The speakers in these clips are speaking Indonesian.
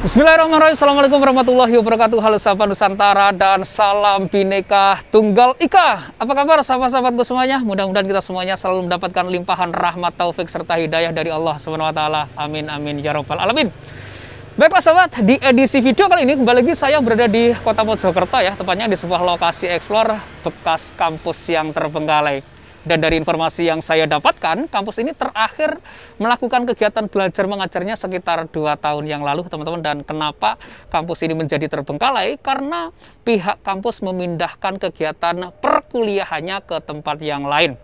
Bismillahirrahmanirrahim. Assalamualaikum warahmatullahi wabarakatuh. Halo sahabat Nusantara dan salam Bhinneka Tunggal Ika. Apa kabar sahabat-sahabatku semuanya? Mudah-mudahan kita semuanya selalu mendapatkan limpahan rahmat, taufik serta hidayah dari Allah Subhanahu wa taala. Amin amin ya rabbal alamin. Baiklah sahabat, di edisi video kali ini kembali lagi saya berada di Kota Mojokerto ya, tepatnya di sebuah lokasi eksplor bekas kampus yang terbengkalai. Dan dari informasi yang saya dapatkan, kampus ini terakhir melakukan kegiatan belajar mengajarnya sekitar 2 tahun yang lalu, teman-teman. Dan kenapa kampus ini menjadi terbengkalai? Karena pihak kampus memindahkan kegiatan perkuliahannya ke tempat yang lain.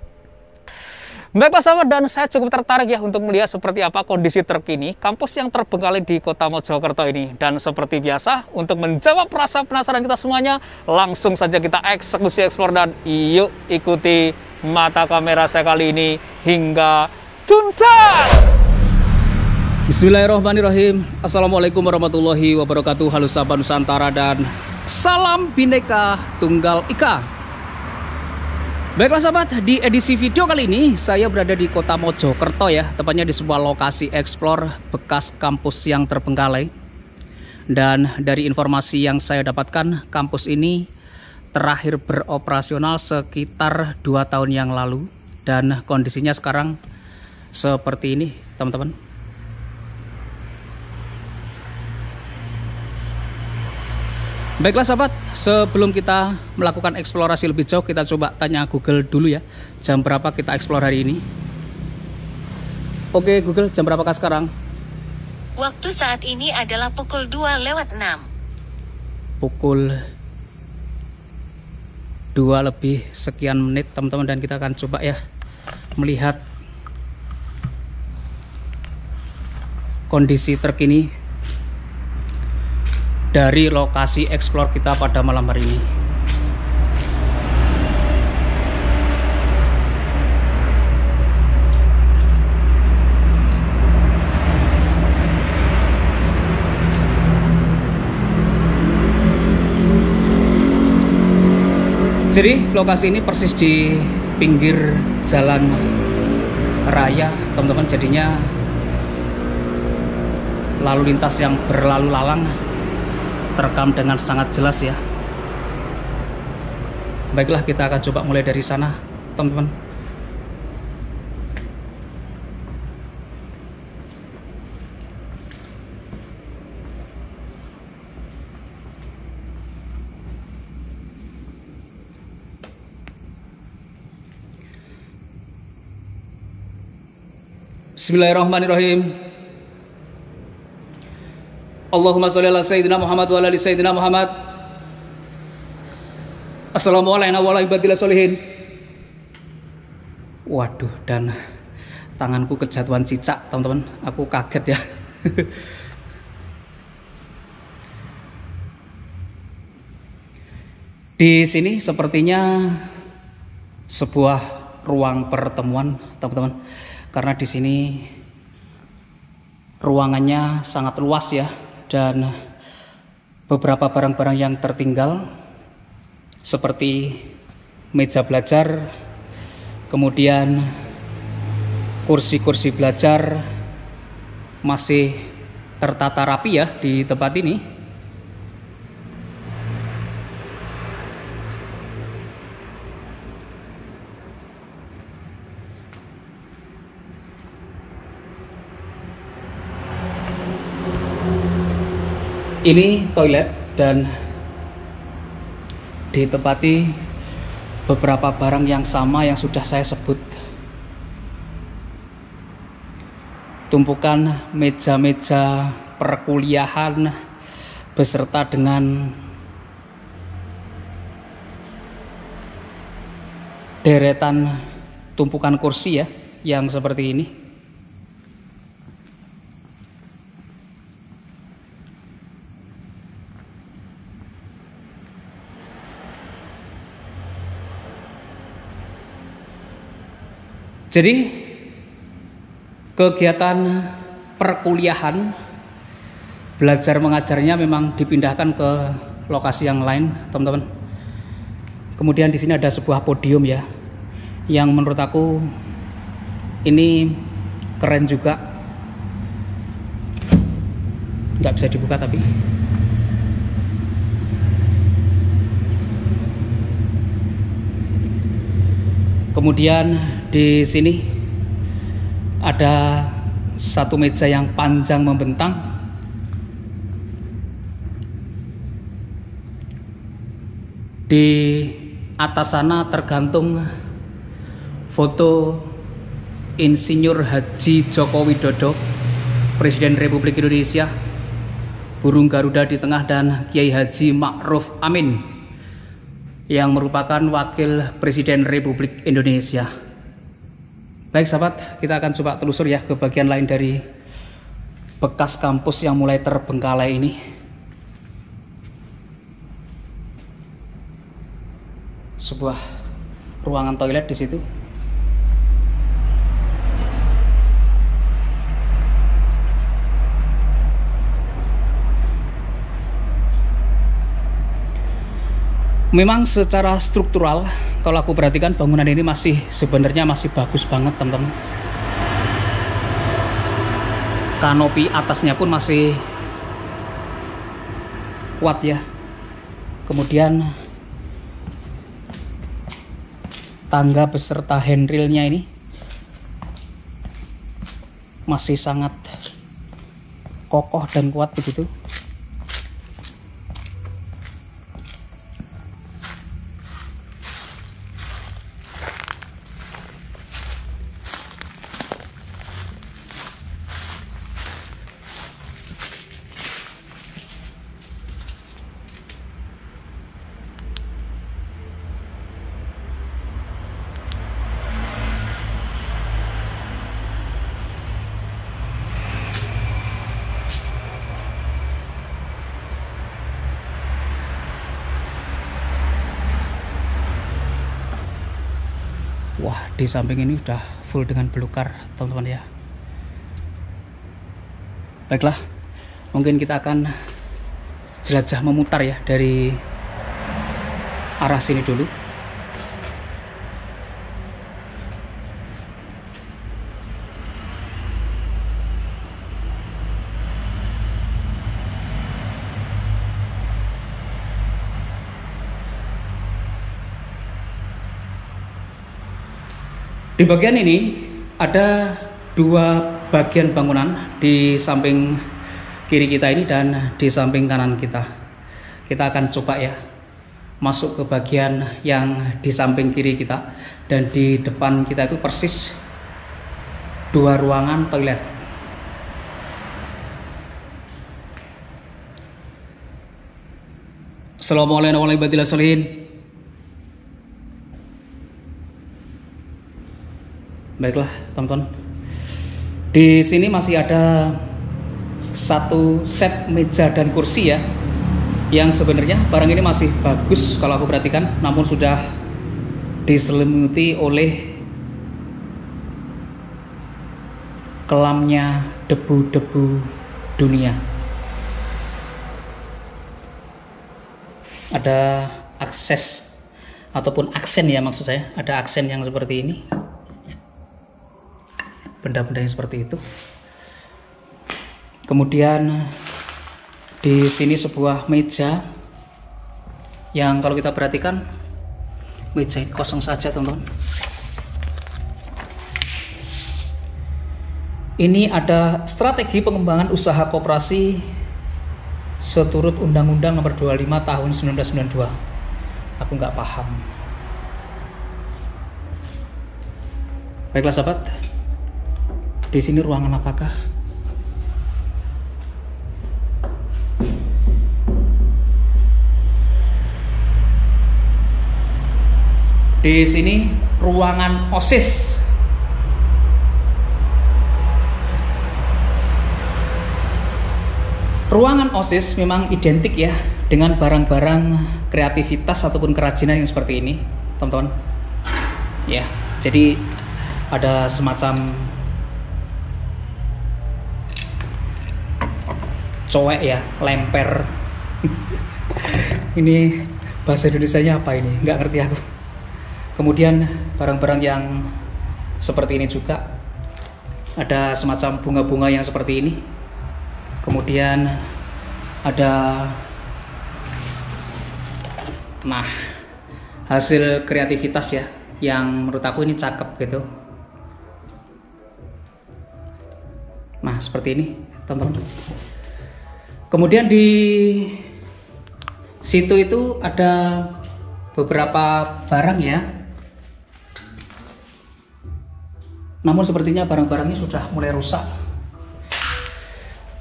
Baiklah sahabat, dan saya cukup tertarik ya untuk melihat seperti apa kondisi terkini kampus yang terbengkalai di Kota Mojokerto ini. Dan seperti biasa, untuk menjawab rasa penasaran kita semuanya, langsung saja kita eksekusi eksplor dan yuk ikuti mata kamera saya kali ini hingga tuntas. Bismillahirrahmanirrahim. Assalamualaikum warahmatullahi wabarakatuh. Halo sahabat Nusantara dan salam Bhinneka Tunggal Ika. Baiklah sahabat, di edisi video kali ini saya berada di Kota Mojokerto ya, tepatnya di sebuah lokasi eksplor bekas kampus yang terbengkalai. Dan dari informasi yang saya dapatkan, kampus ini terakhir beroperasional sekitar 2 tahun yang lalu. Dan kondisinya sekarang seperti ini teman-teman. Baiklah sahabat, sebelum kita melakukan eksplorasi lebih jauh, kita coba tanya Google dulu ya, jam berapa kita eksplor hari ini. Oke Google, jam berapakah sekarang? Waktu saat ini adalah pukul 2:06. Pukul 2 lebih sekian menit teman-teman, dan kita akan coba ya melihat kondisi terkini dari lokasi eksplor kita pada malam hari ini. Jadi lokasi ini persis di pinggir jalan raya teman-teman, jadinya lalu lintas yang berlalu lalang terekam dengan sangat jelas ya. Baiklah, kita akan coba mulai dari sana teman-teman. Bismillahirrahmanirrahim. Allahumma sholli ala sayyidina Muhammad wa ala ali sayyidina Muhammad. Assalamualaikum warahmatullahi wabarakatuh. Waduh, dan tanganku kejatuhan cicak teman-teman, aku kaget ya. Di sini sepertinya sebuah ruang pertemuan teman-teman, karena di sini ruangannya sangat luas ya, dan beberapa barang-barang yang tertinggal seperti meja belajar, kemudian kursi-kursi belajar masih tertata rapi ya di tempat ini. Ini toilet dan ditempati beberapa barang yang sama yang sudah saya sebut. Tumpukan meja-meja perkuliahan beserta dengan deretan tumpukan kursi ya yang seperti ini. Jadi kegiatan perkuliahan belajar mengajarnya memang dipindahkan ke lokasi yang lain, teman-teman. Kemudian di sini ada sebuah podium ya, yang menurut aku ini keren juga. nggak bisa dibuka tapi. Kemudian di sini ada satu meja yang panjang membentang. Di atas sana tergantung foto Insinyur Haji Joko Widodo, Presiden Republik Indonesia, burung Garuda di tengah, dan Kiai Haji Ma'ruf Amin yang merupakan Wakil Presiden Republik Indonesia. Baik sahabat, kita akan coba telusur ya ke bagian lain dari bekas kampus yang mulai terbengkalai ini. Sebuah ruangan toilet di situ. Memang secara struktural, kalau aku perhatikan bangunan ini sebenarnya masih bagus banget teman-teman. Kanopi atasnya pun masih kuat ya. Kemudian tangga beserta handrailnya ini masih sangat kokoh dan kuat begitu. Wah, di samping ini udah full dengan belukar teman-teman ya. Baiklah, mungkin kita akan jelajah memutar ya dari arah sini dulu. Di bagian ini ada dua bagian bangunan, di samping kiri kita ini dan di samping kanan kita. Kita akan coba ya masuk ke bagian yang di samping kiri kita, dan di depan kita itu persis dua ruangan toilet. Assalamualaikum warahmatullahi wabarakatuh. Baiklah teman-teman, di sini masih ada satu set meja dan kursi ya, yang sebenarnya barang ini masih bagus kalau aku perhatikan, namun sudah diselimuti oleh kelamnya debu-debu dunia. Ada akses ataupun aksen ya, maksud saya ada aksen yang seperti ini, benda-benda yang seperti itu. Kemudian di sini sebuah meja yang kalau kita perhatikan meja ini kosong saja teman-teman. Ini ada strategi pengembangan usaha koperasi seturut Undang-Undang Nomor 25 Tahun 1992. Aku nggak paham. Baiklah sahabat, di sini ruangan apakah? Di sini ruangan OSIS. Ruangan OSIS memang identik ya dengan barang-barang kreativitas ataupun kerajinan yang seperti ini, teman-teman. Ya, jadi ada semacam cowek ya, lemper. Ini bahasa Indonesianya apa ini? Nggak ngerti aku. Kemudian barang-barang yang seperti ini juga, ada semacam bunga-bunga yang seperti ini. Kemudian ada, nah, hasil kreativitas ya, yang menurut aku ini cakep gitu. Nah, seperti ini teman-teman. Kemudian di situ itu ada beberapa barang ya, namun sepertinya barang-barangnya sudah mulai rusak.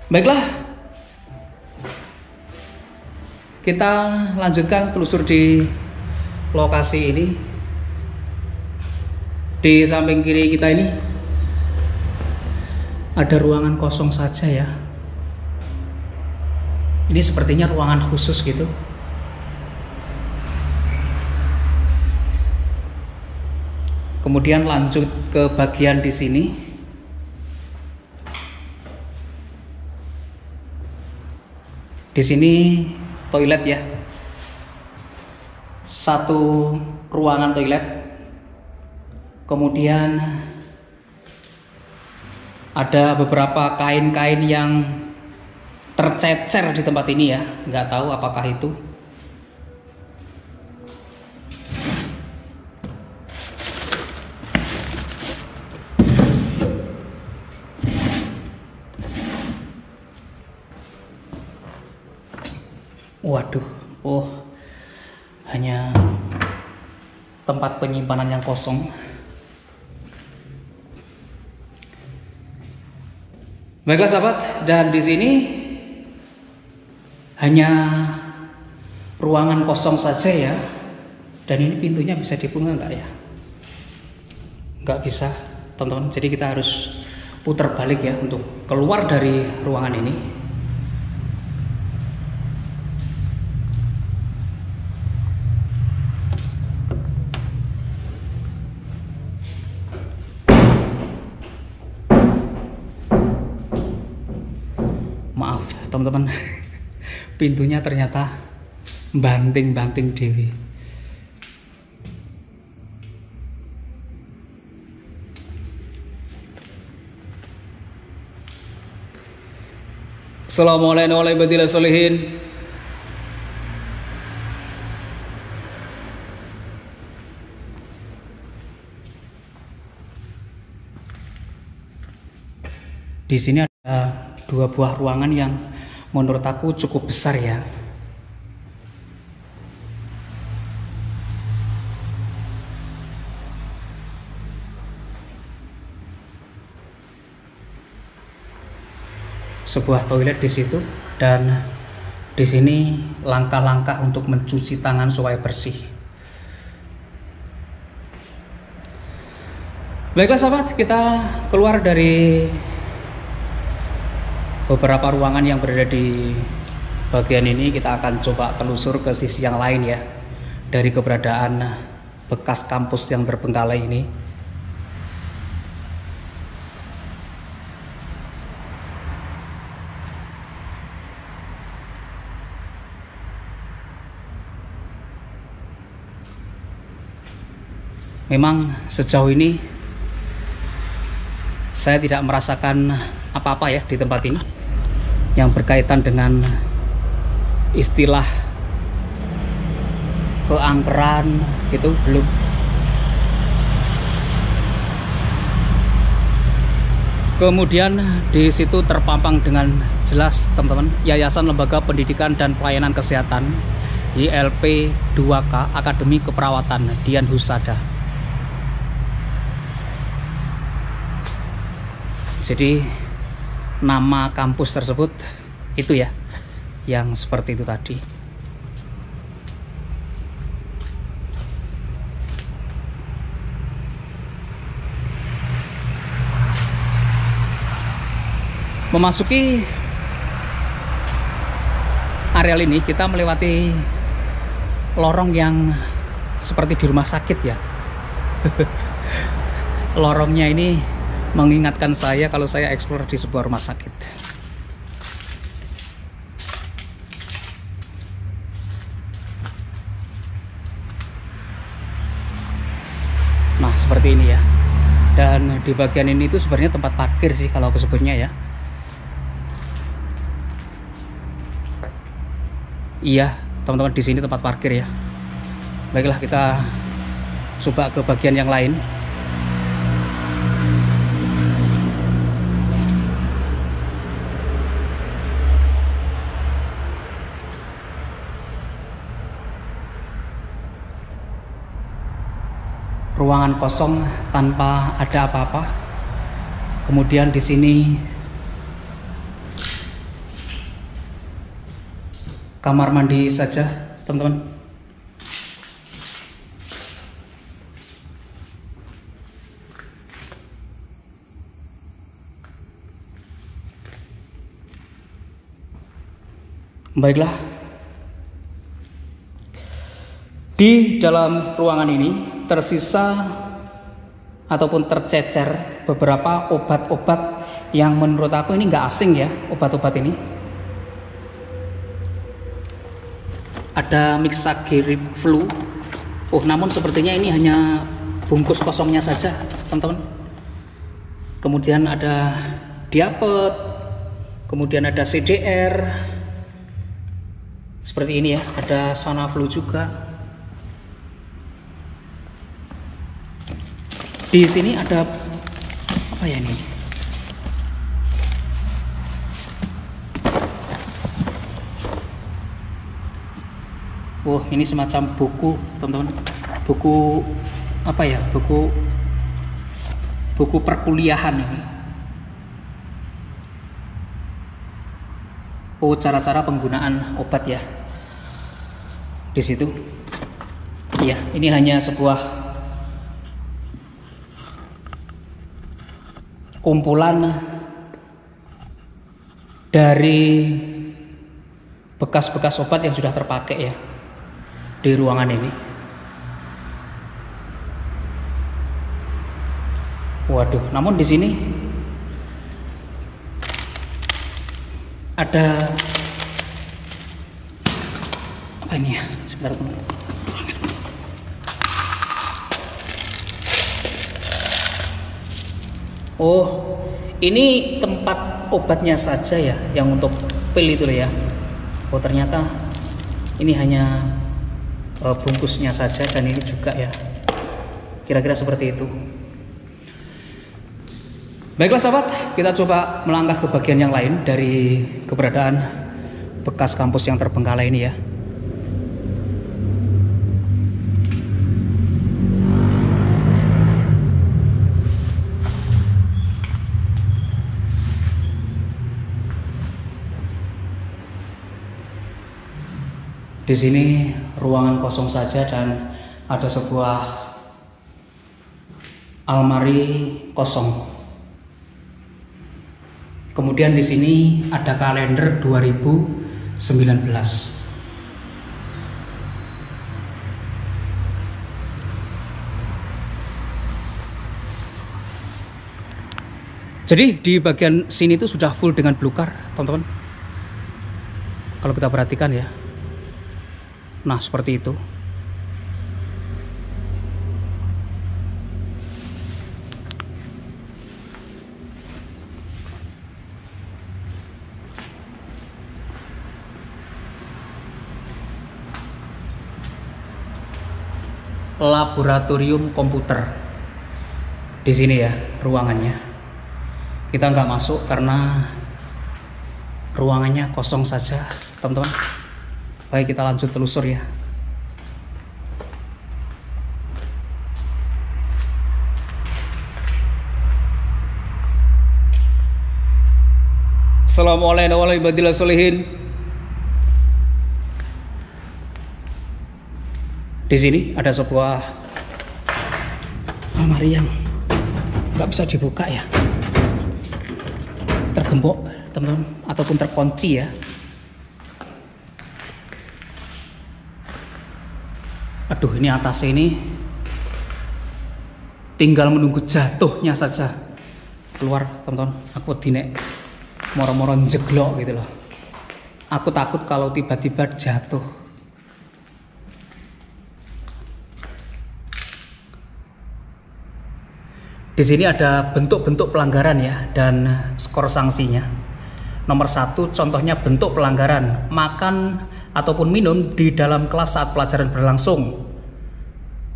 Baiklah, kita lanjutkan telusur di lokasi ini. Di samping kiri kita ini ada ruangan kosong saja ya. Ini sepertinya ruangan khusus gitu. Kemudian lanjut ke bagian di sini. Di sini toilet ya. Satu ruangan toilet. Kemudian ada beberapa kain-kain yang tercecer di tempat ini ya. Nggak tahu apakah itu. Waduh, oh, hanya tempat penyimpanan yang kosong. Baiklah sahabat, dan di sini hanya ruangan kosong saja ya. Dan ini pintunya bisa dibuka nggak ya? Nggak bisa, teman-teman. Jadi kita harus putar balik ya untuk keluar dari ruangan ini. Maaf teman-teman, pintunya ternyata banting-banting dewi. Assalamualaikum warahmatullahi wabarakatuh. Di sini ada dua buah ruangan yang menurut aku cukup besar ya. Sebuah toilet di situ, dan di sini langkah-langkah untuk mencuci tangan supaya bersih. Baiklah sahabat, kita keluar dari beberapa ruangan yang berada di bagian ini. Kita akan coba telusur ke sisi yang lain ya, dari keberadaan bekas kampus yang terbengkalai ini. Memang sejauh ini saya tidak merasakan apa-apa ya di tempat ini yang berkaitan dengan istilah keangkeran gitu, belum. Kemudian di situ terpampang dengan jelas teman-teman, Yayasan Lembaga Pendidikan dan Pelayanan Kesehatan YLP 2K Akademi Keperawatan Dian Husada. Jadi nama kampus tersebut itu ya, yang seperti itu tadi. Memasuki areal ini kita melewati lorong yang seperti di rumah sakit ya. Lorongnya ini mengingatkan saya kalau saya eksplor di sebuah rumah sakit. Nah seperti ini ya. Dan di bagian ini itu sebenarnya tempat parkir sih kalau aku sebutnya ya. Iya, teman-teman, di sini tempat parkir ya. Baiklah, kita coba ke bagian yang lain. Ruangan kosong tanpa ada apa-apa. Kemudian di sini kamar mandi saja, teman-teman. Baiklah, di dalam ruangan ini tersisa ataupun tercecer beberapa obat-obat yang menurut aku ini nggak asing ya, obat-obat ini. Ada Mixagrip Flu. Oh, namun sepertinya ini hanya bungkus kosongnya saja, teman-teman. Kemudian ada Diapet, kemudian ada CDR. Seperti ini ya, ada Sanaflu juga. Di sini ada apa ya ini? Oh, ini semacam buku, teman-teman. Buku apa ya? Buku perkuliahan ini. Oh, cara-cara penggunaan obat ya. Di situ. Iya, ini hanya sebuah kumpulan dari bekas-bekas obat yang sudah terpakai ya di ruangan ini. Waduh, namun di sini ada apa ini ya? Sebentar, teman. Oh, ini tempat obatnya saja ya, yang untuk pil itu ya. Oh, ternyata ini hanya bungkusnya saja, dan ini juga ya. Kira-kira seperti itu. Baiklah sahabat, kita coba melangkah ke bagian yang lain dari keberadaan bekas kampus yang terbengkalai ini ya. Di sini ruangan kosong saja dan ada sebuah almari kosong. Kemudian di sini ada kalender 2019. Jadi di bagian sini itu sudah full dengan belukar, teman-teman. Kalau kita perhatikan ya. Nah, seperti itu. Laboratorium komputer. Di sini ya ruangannya. Kita nggak masuk karena ruangannya kosong saja, teman-teman. Baik, kita lanjut telusur ya. Assalamualaikum warahmatullahi wabarakatuh. Di sini ada sebuah almari yang nggak bisa dibuka ya, tergembok teman-teman, ataupun terkunci ya. Aduh, ini atasnya ini tinggal menunggu jatuhnya saja keluar, teman-teman. Aku dinek moro-moro jeglok gitu loh. Aku takut kalau tiba-tiba jatuh. Di sini ada bentuk-bentuk pelanggaran ya, dan skor sanksinya. Nomor 1, contohnya bentuk pelanggaran: makan ataupun minum di dalam kelas saat pelajaran berlangsung.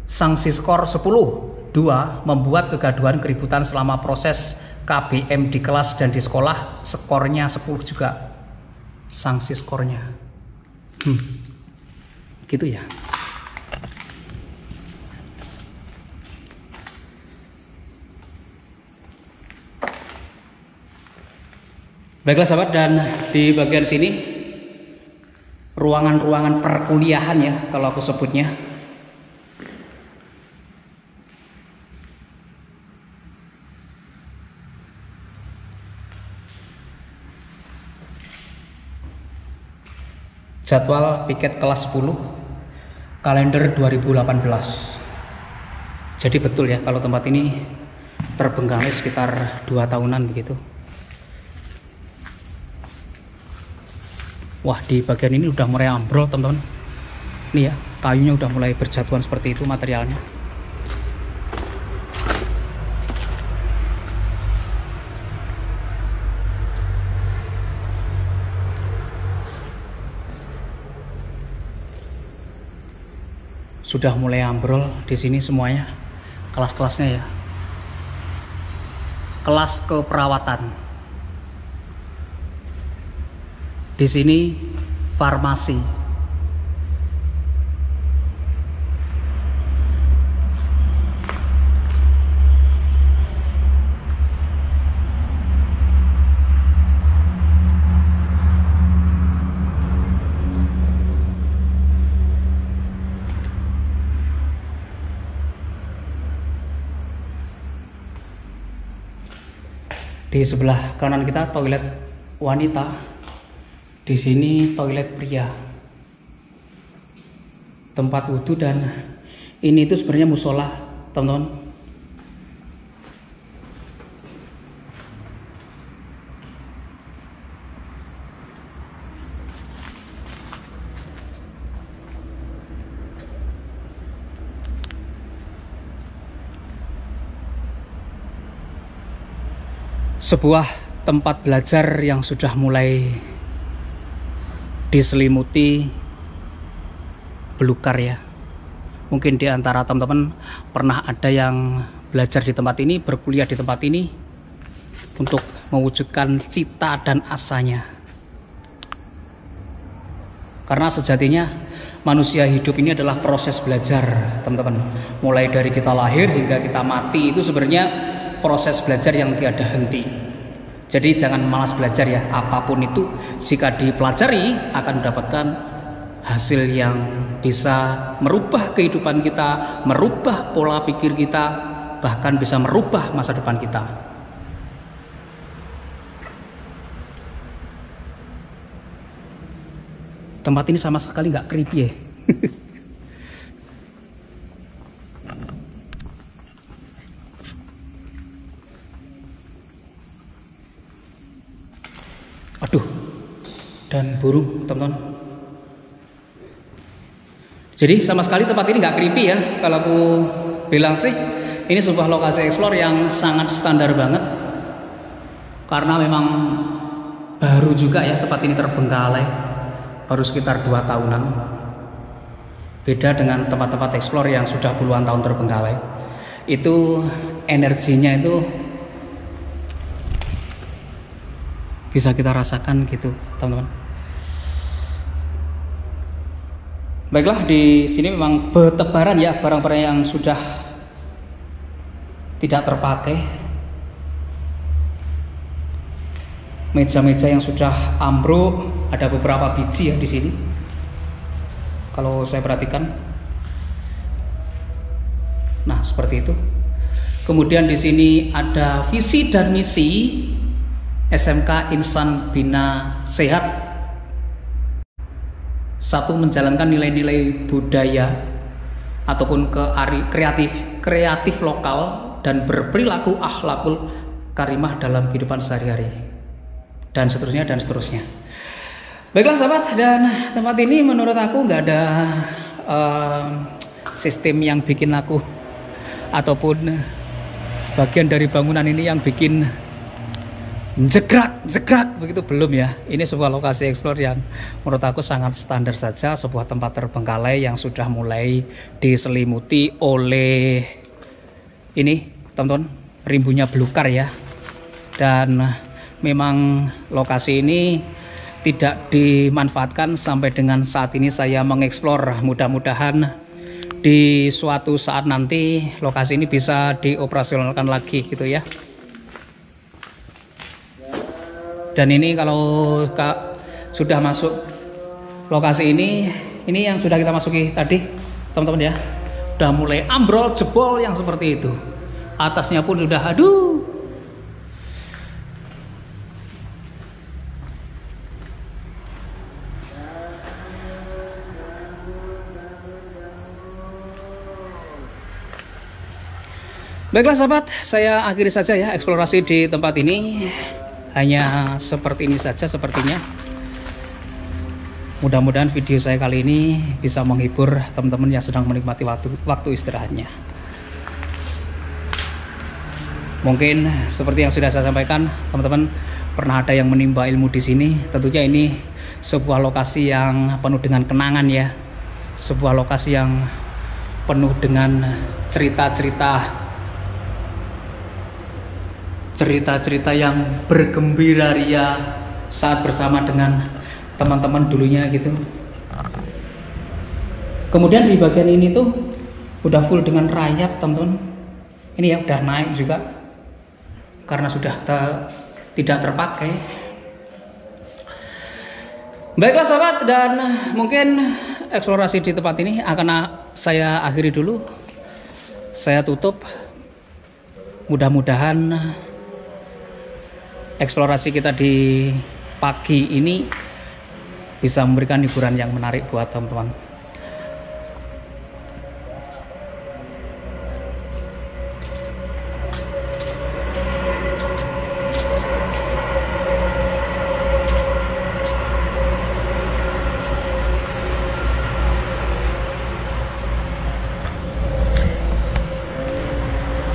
Sanksi skor 10. 2. Membuat kegaduhan keributan selama proses KBM di kelas dan di sekolah, skornya 10 juga. Sanksi skornya. Gitu ya. Baiklah sahabat, dan di bagian sini ruangan-ruangan perkuliahan ya kalau aku sebutnya. Jadwal piket kelas 10 kalender 2018. Jadi betul ya kalau tempat ini terbengkalai sekitar 2 tahunan begitu. Wah, di bagian ini udah mulai ambrol teman-teman. Nih ya, kayunya udah mulai berjatuhan seperti itu materialnya. Sudah mulai ambrol di sini semuanya. Kelas-kelasnya ya. Kelas keperawatan. Di sini farmasi. Di sebelah kanan kita toilet wanita. Di sini toilet pria, tempat wudhu, dan ini itu sebenarnya musola, teman-teman. Sebuah tempat belajar yang sudah mulai diselimuti belukar ya. Mungkin di antara teman-teman pernah ada yang belajar di tempat ini, berkuliah di tempat ini untuk mewujudkan cita dan asanya. Karena sejatinya manusia hidup ini adalah proses belajar, teman-teman. Mulai dari kita lahir hingga kita mati itu sebenarnya proses belajar yang tiada henti. Jadi jangan malas belajar ya, apapun itu jika dipelajari akan mendapatkan hasil yang bisa merubah kehidupan kita, merubah pola pikir kita, bahkan bisa merubah masa depan kita. Tempat ini sama sekali nggak creepy ya. Aduh, dan burung teman-teman. Jadi sama sekali tempat ini nggak creepy ya. Kalau aku bilang sih, ini sebuah lokasi explore yang sangat standar banget. Karena memang baru juga ya tempat ini terbengkalai, baru sekitar 2 tahunan. Beda dengan tempat-tempat explore yang sudah puluhan tahun terbengkalai. Itu energinya itu bisa kita rasakan gitu, teman-teman. Baiklah, di sini memang bertebaran ya barang-barang yang sudah tidak terpakai. Meja-meja yang sudah ambruk, ada beberapa biji ya di sini. Kalau saya perhatikan. Nah, seperti itu. Kemudian di sini ada visi dan misi SMK Insan Bina Sehat. 1. Menjalankan nilai-nilai budaya ataupun kreatif lokal dan berperilaku akhlakul karimah dalam kehidupan sehari-hari, dan seterusnya dan seterusnya. Baiklah sahabat, dan tempat ini menurut aku nggak ada sistem yang bikin aku ataupun bagian dari bangunan ini yang bikin jegrak begitu belum ya. Ini sebuah lokasi explore yang menurut aku sangat standar saja, sebuah tempat terbengkalai yang sudah mulai diselimuti oleh ini teman-teman, rimbunya belukar ya. Dan memang lokasi ini tidak dimanfaatkan sampai dengan saat ini saya mengeksplor. Mudah-mudahan di suatu saat nanti lokasi ini bisa dioperasionalkan lagi gitu ya. Dan ini kalau sudah masuk lokasi ini yang sudah kita masuki tadi teman-teman ya, udah mulai ambrol jebol yang seperti itu. Atasnya pun udah aduh. Baiklah sahabat, saya akhiri saja ya eksplorasi di tempat ini. Hanya seperti ini saja sepertinya. Mudah-mudahan video saya kali ini bisa menghibur teman-teman yang sedang menikmati waktu istirahatnya. Mungkin seperti yang sudah saya sampaikan, teman-teman pernah ada yang menimba ilmu di sini. Tentunya ini sebuah lokasi yang penuh dengan kenangan ya. Sebuah lokasi yang penuh dengan cerita-cerita yang bergembira ria saat bersama dengan teman-teman dulunya gitu. Kemudian di bagian ini tuh udah full dengan rayap teman-teman. Ini ya udah naik juga karena sudah tidak terpakai. Baiklah sahabat, dan mungkin eksplorasi di tempat ini akan saya akhiri dulu. Saya tutup. Mudah-mudahan eksplorasi kita di pagi ini bisa memberikan hiburan yang menarik buat teman-teman.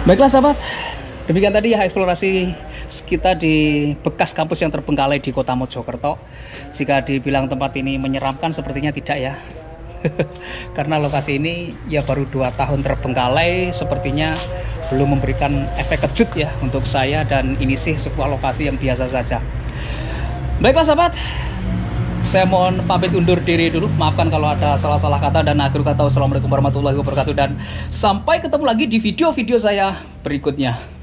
Baiklah sahabat, demikian tadi ya eksplorasi kita di bekas kampus yang terbengkalai di Kota Mojokerto. Jika dibilang tempat ini menyeramkan, sepertinya tidak ya. Karena lokasi ini ya baru 2 tahun terbengkalai, sepertinya belum memberikan efek kejut ya untuk saya, dan ini sih sebuah lokasi yang biasa saja. Baiklah sahabat, saya mohon pamit undur diri dulu. Maafkan kalau ada salah-salah kata, dan akhir kata wassalamualaikum warahmatullahi wabarakatuh, dan sampai ketemu lagi di video-video saya berikutnya.